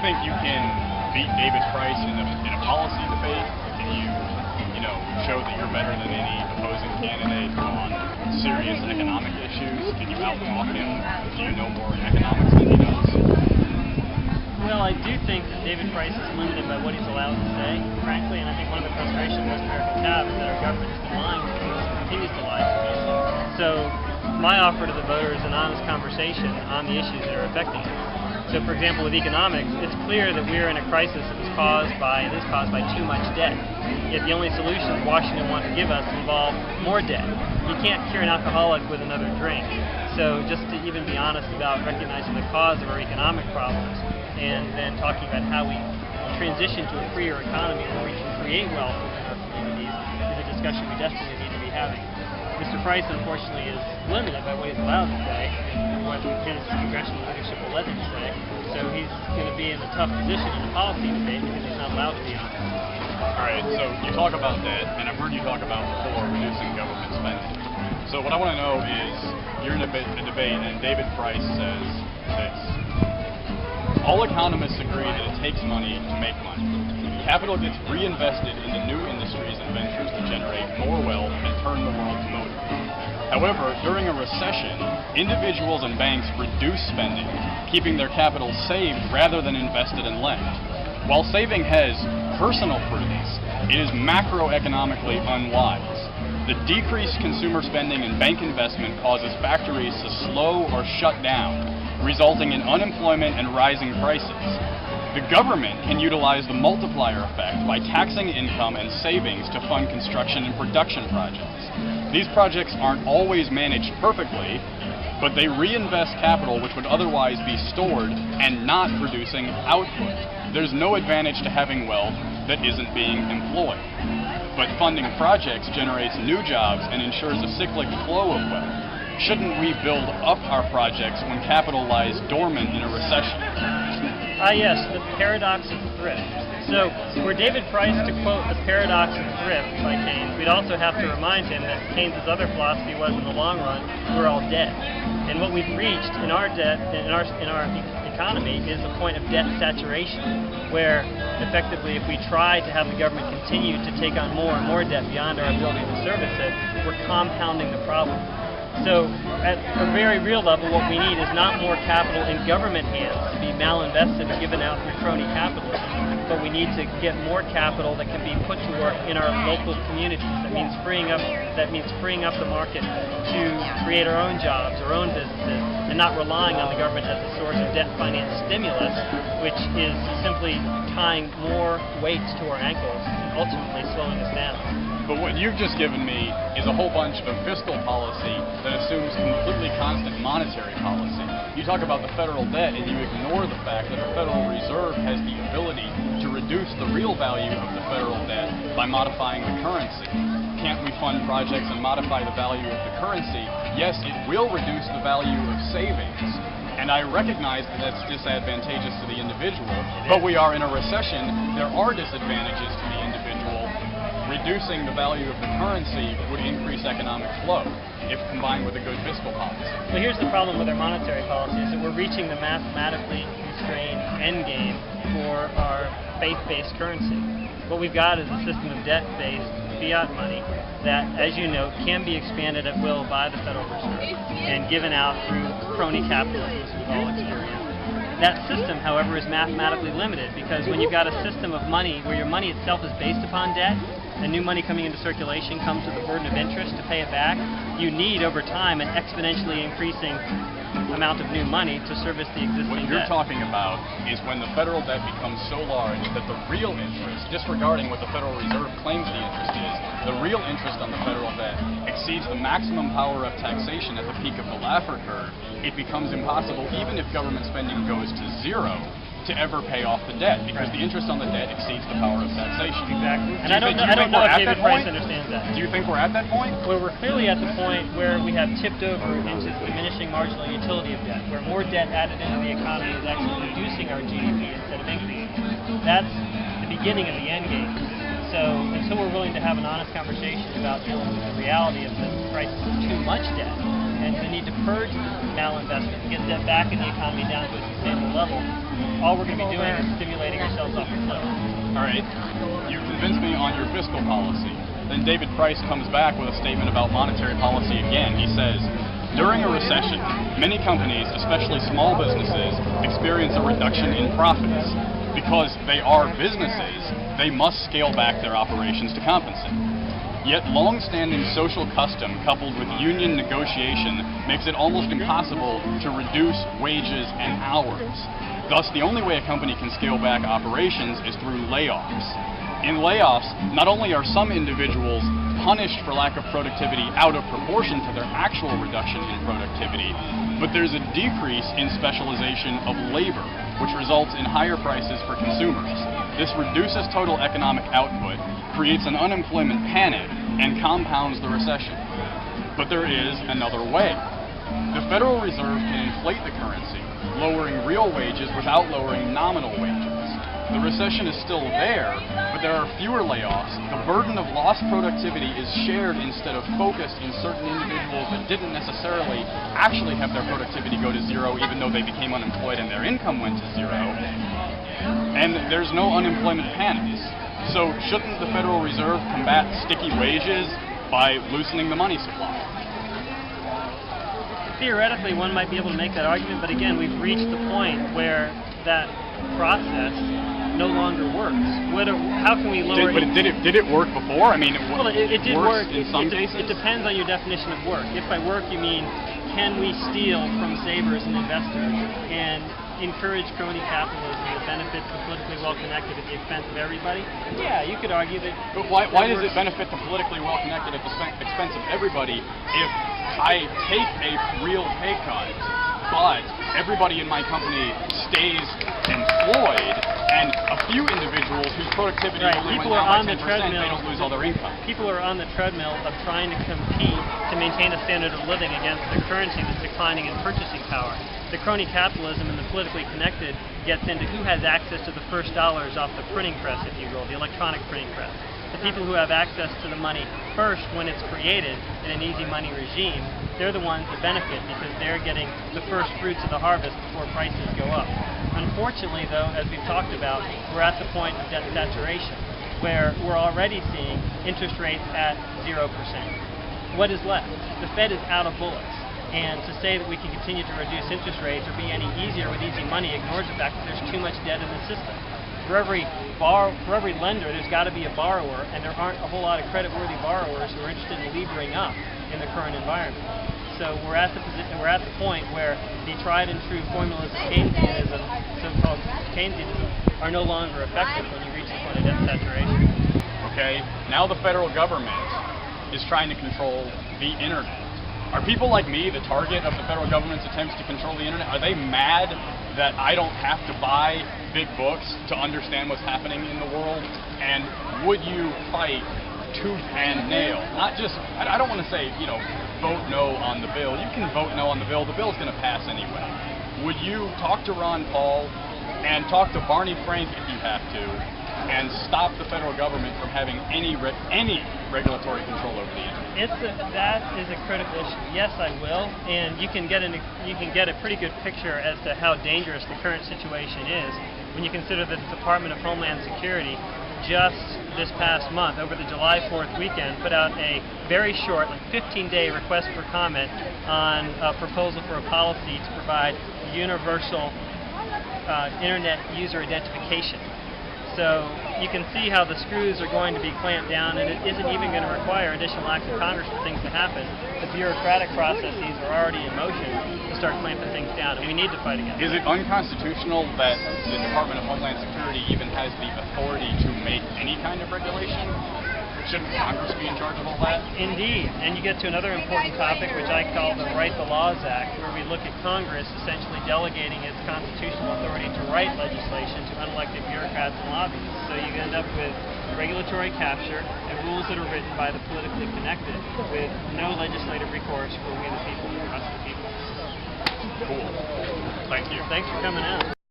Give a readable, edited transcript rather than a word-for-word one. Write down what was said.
think you can beat David Price in a policy debate? Can you show that you're better than any opposing candidate on serious economic issues? Can you out-talk him? Do you know more economics than he does? Well, I do think that David Price is limited by what he's allowed to say, frankly, and I think one of the frustrations most Americans have is that our government has been lying to us and continues to lie to us. So my offer to the voters is an honest conversation on the issues that are affecting us. So, for example, with economics, it's clear that we're in a crisis that is caused by too much debt. Yet the only solutions Washington wants to give us involve more debt. You can't cure an alcoholic with another drink. So just to even be honest about recognizing the cause of our economic problems and then talking about how we transition to a freer economy where we can create wealth within our communities is a discussion we desperately need to be having. Mr. Price, unfortunately, is limited by what he's allowed to say and what his congressional leadership will let him say. So he's going to be in a tough position in a policy debate because he's not allowed to be on it. All right, so you talk about that, and I've heard you talk about before reducing government spending. So what I want to know is, you're in a debate, and David Price says this. All economists agree that it takes money to make money. Capital gets reinvested into new industries and ventures to generate more wealth and turn the world's motor. However, during a recession, individuals and banks reduce spending, keeping their capital saved rather than invested and lent. While saving has personal prudence, it is macroeconomically unwise. The decreased consumer spending and bank investment causes factories to slow or shut down, resulting in unemployment and rising prices. The government can utilize the multiplier effect by taxing income and savings to fund construction and production projects. These projects aren't always managed perfectly, but they reinvest capital which would otherwise be stored and not producing output. There's no advantage to having wealth that isn't being employed. But funding projects generates new jobs and ensures a cyclic flow of wealth. Shouldn't we build up our projects when capital lies dormant in a recession? Yes, the paradox of thrift. So, were David Price to quote the paradox of thrift by Keynes, we'd also have to remind him that Keynes' other philosophy was, in the long run, we're all dead. And what we've reached in our economy is a point of debt saturation, where effectively if we try to have the government continue to take on more and more debt beyond our ability to service it, we're compounding the problem. So at a very real level, what we need is not more capital in government hands to be malinvested and given out through crony capitalism, but we need to get more capital that can be put to work in our local communities. That means freeing up the market to create our own jobs, our own businesses, and not relying on the government as a source of debt finance stimulus, which is simply tying more weights to our ankles and ultimately slowing us down. But what you've just given me is a whole bunch of fiscal policy that assumes completely constant monetary policy. You talk about the federal debt and you ignore the fact that the Federal Reserve has the ability to reduce the real value of the federal debt by modifying the currency. Can't we fund projects and modify the value of the currency? Yes, it will reduce the value of savings. And I recognize that that's disadvantageous to the individual, but we are in a recession. There are disadvantages to the individual. Reducing the value of the currency would increase economic flow if combined with a good fiscal policy. Well, here's the problem with our monetary policy is that we're reaching the mathematically constrained end game for our faith-based currency. What we've got is a system of debt-based fiat money that, as you know, can be expanded at will by the Federal Reserve and given out through crony capitalism, as we've all experienced. That system, however, is mathematically limited because when you've got a system of money where your money itself is based upon debt, and new money coming into circulation comes with a burden of interest to pay it back, you need over time an exponentially increasing amount of new money to service the existing debt. What you're talking about is when the federal debt becomes so large that the real interest, disregarding what the Federal Reserve claims the interest is, the real interest on the federal debt exceeds the maximum power of taxation at the peak of the Laffer curve. It becomes impossible, even if government spending goes to zero, to ever pay off the debt because the interest on the debt exceeds the power of taxation. Exactly. And I don't know if David Price understands that. Do you think we're at that point? Well, we're clearly at the point where we have tipped over into the diminishing marginal utility of debt, where more debt added into the economy is actually reducing our GDP instead of increasing. That's the beginning of the end game. So until we're willing to have an honest conversation about dealing with the reality of the crisis of too much debt and the need to purge malinvestment and get debt back in the economy down to a sustainable level, all we're going to be doing is stimulating ourselves off the cliff. All right, you convinced me on your fiscal policy. Then David Price comes back with a statement about monetary policy again. He says, during a recession, many companies, especially small businesses, experience a reduction in profits. Because they are businesses, they must scale back their operations to compensate. Yet long-standing social custom coupled with union negotiation makes it almost impossible to reduce wages and hours. Thus, the only way a company can scale back operations is through layoffs. In layoffs, not only are some individuals punished for lack of productivity out of proportion to their actual reduction in productivity, but there's a decrease in specialization of labor, which results in higher prices for consumers. This reduces total economic output, creates an unemployment panic, and compounds the recession. But there is another way. The Federal Reserve can inflate the currency, lowering real wages without lowering nominal wages. The recession is still there, but there are fewer layoffs. The burden of lost productivity is shared instead of focused in certain individuals that didn't necessarily actually have their productivity go to zero even though they became unemployed and their income went to zero. And there's no unemployment panics. So shouldn't the Federal Reserve combat sticky wages by loosening the money supply? Theoretically, one might be able to make that argument, but again, we've reached the point where that process no longer works. How can we lower it? Did it work before? I mean, it did work in some cases? It depends on your definition of work. If by work you mean, can we steal from savers and investors and encourage crony capitalism that benefits the politically well-connected at the expense of everybody? Yeah, you could argue that. But why does it benefit the politically well-connected at the expense of everybody if I take a real pay cut, but everybody in my company stays employed, and a few individuals whose productivity only went down by 10%, they don't lose all their income? People are on the treadmill of trying to compete to maintain a standard of living against the currency that's declining in purchasing power. The crony capitalism and the politically connected gets into who has access to the first dollars off the printing press, if you will, the electronic printing press. The people who have access to the money first when it's created in an easy money regime, they're the ones that benefit because they're getting the first fruits of the harvest before prices go up. Unfortunately, though, as we've talked about, we're at the point of debt saturation, where we're already seeing interest rates at 0%. What is left? The Fed is out of bullets. And to say that we can continue to reduce interest rates or be any easier with easy money ignores the fact that there's too much debt in the system. For every lender, there's got to be a borrower, and there aren't a whole lot of credit-worthy borrowers who are interested in levering up in the current environment. So we're at the point where the tried and true formulas of Keynesianism, so-called Keynesianism, are no longer effective when you reach the point of debt saturation. Okay, now the federal government is trying to control the internet. Are people like me the target of the federal government's attempts to control the internet? Are they mad that I don't have to buy big books to understand what's happening in the world? And would you fight tooth and nail? Not just, I don't want to say, vote no on the bill. You can vote no on the bill. The bill's going to pass anyway. Would you talk to Ron Paul and talk to Barney Frank if you have to, and stop the federal government from having any regulatory control over the internet? That is a critical issue. Yes, I will, and you can get a pretty good picture as to how dangerous the current situation is when you consider that the Department of Homeland Security just this past month, over the July 4th weekend, put out a very short, 15-day request for comment on a proposal for a policy to provide universal internet user identification. So you can see how the screws are going to be clamped down, and it isn't even going to require additional acts of Congress for things to happen. The bureaucratic processes are already in motion to start clamping things down, and we need to fight against it. Is it unconstitutional that the Department of Homeland Security even has the authority to make any kind of regulation? Shouldn't Congress be in charge of all that? Indeed, and you get to another important topic, which I call the Write the Laws Act, where we look at Congress essentially delegating its constitutional authority to write legislation to unelected bureaucrats and lobbyists. So you end up with regulatory capture and rules that are written by the politically connected with no legislative recourse for we the people, us the people. Cool. Thank you. Thanks for coming out.